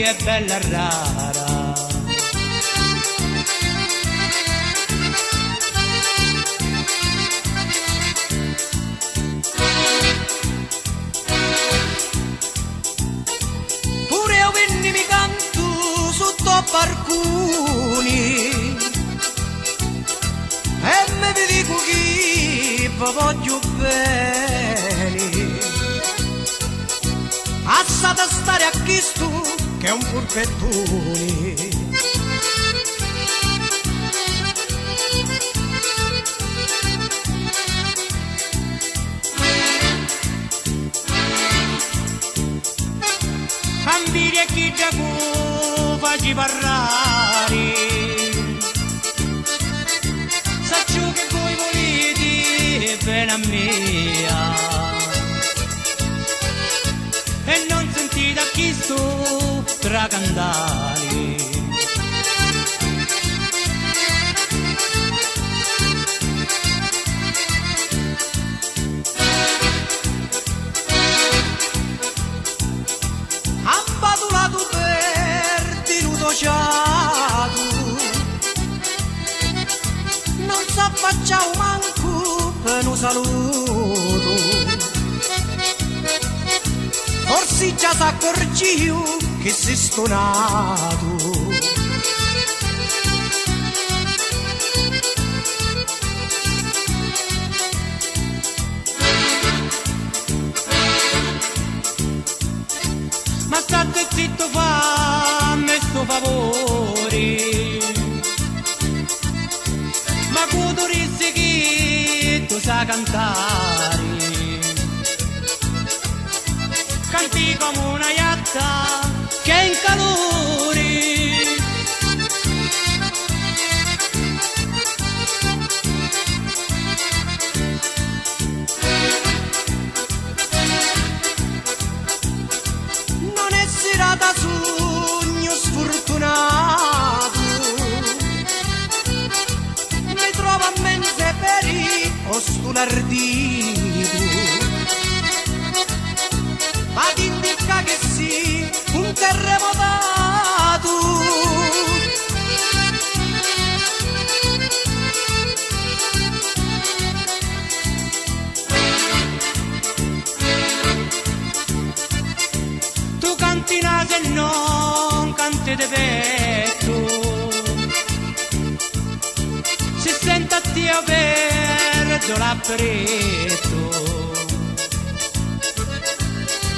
è bella rara. Pure io venni mi canto sotto a barcuni e me vi dico chi vi voglio bene. Assate a stare a chisto che è un purpettone. Cambiri e chi già facci parlare, saccio che voi volete bene a mia e non sentite a chi sto tracandare. Abbadulato per tenuto ciato, non s'affaccia un manco per un saluto. Forse già s'accorgiu che si stonato. Ma state zitto, fammi sto favore, ma cudorissi che tu sa cantare, canti come una iatta che è in calore. Non è serata sogno sfortunato, mi trovo a mense peri o stulardito, ma ti indica che sì un terremotato. Cantina se non canti de petto, si sente a te aperto l'apparecchio,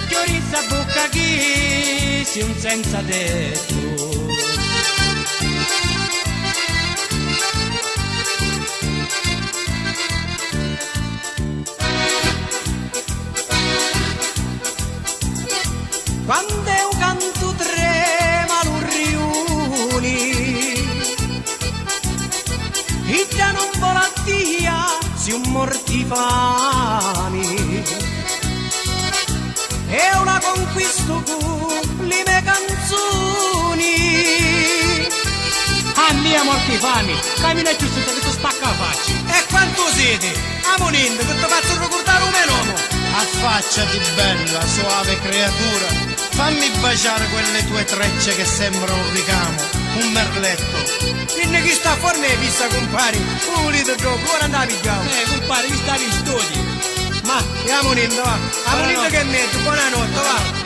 chiorissa a bocca chi si un senza tetto. Quando io canto trema l'urriuni, e già non vola via si un mortifani. E una conquisto con le mie canzoni. A mia mortifani, cammina giù sotto che tu stacca la faccia. E quanto siete? Amonindo che ti faccio ricordare un menomo. Affacciati bella, soave creatura, fammi baciare quelle tue trecce che sembrano un ricamo, un merletto. Quindi chi sta fuori me vista compari, pulito gioco, ora andavi a pigliare. Compare, mi stavi in studio. Ma, Amonindo va, Amonindo che metto, buonanotte va.